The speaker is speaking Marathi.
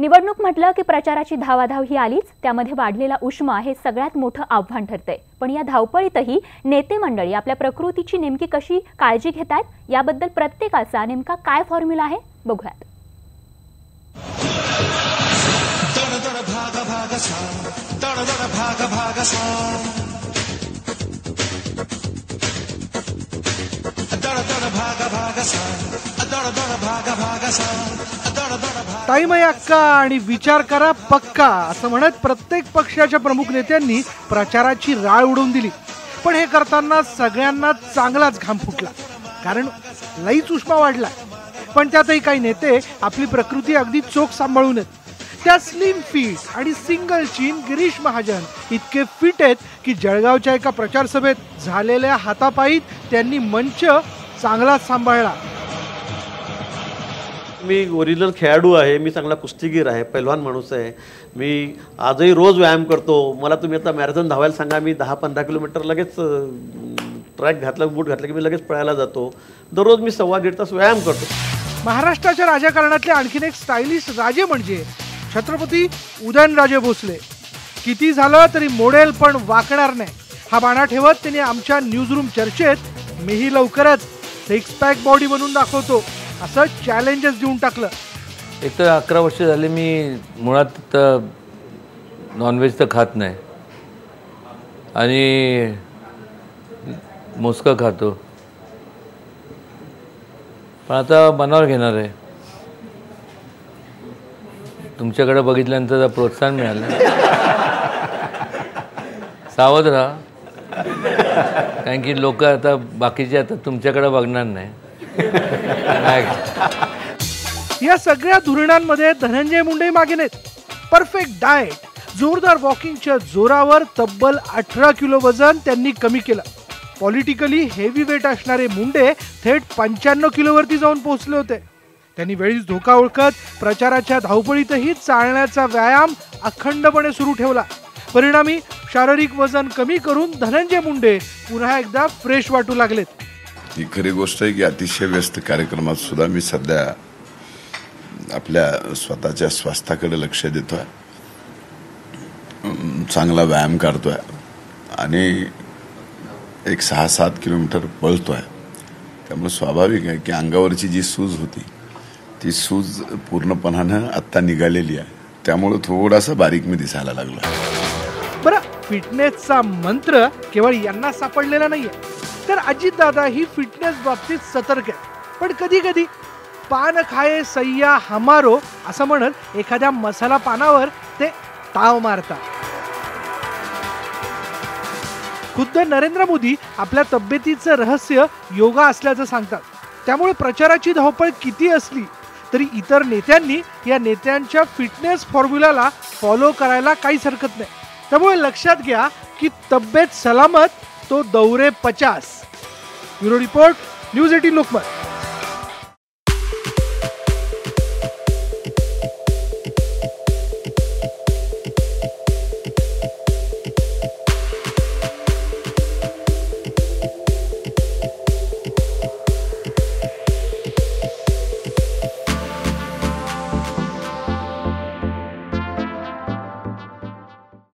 निवडणूक म्हटलं की प्रचाराची धावाधाव ही आलीच, त्यामध्ये वाढलेला उष्मा हे सगळ्यात मोठं आव्हान ठरतंय। पण या धावपळीतही नेते मंडळी आपल्या प्रकृतीची नेमकी कशी काळजी घेतात याबद्दल प्रत्येकाचा नेमका काय फॉर्म्युला आहे बघूयात। टाइम आहे अक्का आणि विचार करा पक्का असं म्हणत प्रत्येक पक्षाच्या प्रमुख नेत्यांनी प्रचाराची राळ उडवून दिली। पण हे करताना सगळ्यांना चांगलाच घाम फुटला, कारण लईच उष्मा वाढला। पण त्यातही काही नेते आपली प्रकृती अगदी चोख सांभाळून आहेत। त्या स्लिम फिट आणि सिंगल चीन गिरीश महाजन इतके फिट आहेत की जळगावच्या एका प्रचार सभेत झालेल्या हातापायीत त्यांनी मंच चांगलाच सांभाळला। मी ओरिजिनल खेळाडू आहे, मी चांगला कुस्तीगीर आहे, पैलवान माणूस आहे। मी आजही रोज व्यायाम करतो। मला तुम्ही आता मॅरेथॉन धावायला सांगा, मी 10-15 किलोमीटर लगेच ट्रॅक घातला, बूट घातला की मी लगेच पळायला जातो। दररोज मी 1.5-1.5 तास व्यायाम करतो। महाराष्ट्राच्या राजकारणातले आणखीन एक स्टायलिश राजे म्हणजे छत्रपती उदयनराजे भोसले। किती झालं तरी मॉडेल पण वाकणार नाही हा बाणा ठेवत त्यांनी आमच्या न्यूजरूम चर्चेत मीही लवकरच 6 पॅक बॉडी बनवून दाखवतो असं चॅलेंजेस देऊन टाकलं। एक तर 11 वर्ष झाले मी मुळात नॉनव्हेज तर खात नाही आणि मोजकं खातो, पण आता मनावर घेणार आहे। तुमच्याकडे बघितल्यानंतर प्रोत्साहन मिळालं। सावध राहा, कारण की लोक आता बाकीचे आता तुमच्याकडे बघणार नाही। या सगळ्या धोरणांमध्ये धनंजय मुंडे मागे नाहीत। परफेक्ट डाएट, जोरदार वॉकिंगच्या जोरावर तब्बल 18 किलो वजन त्यांनी कमी केलं। पॉलिटिकली हेवी वेट असणारे मुंडे थेट 95 किलोवरती जाऊन पोहोचले होते। त्यांनी वेळीच धोका ओळखत प्रचाराच्या धावपळीतही चालण्याचा व्यायाम अखंडपणे सुरू ठेवला। परिणामी शारीरिक वजन कमी करून धनंजय मुंडे पुन्हा एकदा फ्रेश वाटू लागलेत। ही खरी गोष्ट आहे की अतिशय व्यस्त कार्यक्रमात सुद्धा मी सध्या आपल्या स्वतःच्या स्वास्थ्याकडे लक्ष देतोय, चांगला व्यायाम करतोय आणि एक 6-7 किलोमीटर पळतोय। त्यामुळे स्वाभाविक आहे की अंगावरची जी सूज होती ती सूज पूर्णपणानं आत्ता निघालेली आहे, त्यामुळे थोडासा बारीक मी दिसायला लागलो। बरं, फिटनेसचा मंत्र केवळ यांना सापडलेला नाहीये, तर अजितदादा ही फिटनेस बाबतीत सतर्क आहे। पण कधी कधी पान खाए सय्या हमारो असं म्हणत एखाद्या मसाला पानावर ते ताव मारतात। खुद्द नरेंद्र मोदी आपल्या तब्येतीचं रहस्य योगा असल्याचं सांगतात। त्यामुळे प्रचाराची धावपळ किती असली तरी इतर नेत्यांनी या नेत्यांच्या फिटनेस फॉर्म्युलाला फॉलो करायला काहीच हरकत नाही। त्यामुळे लक्षात घ्या की तब्येत सलामत तो दौरे 50। Bureau report, news 18 Lokmat.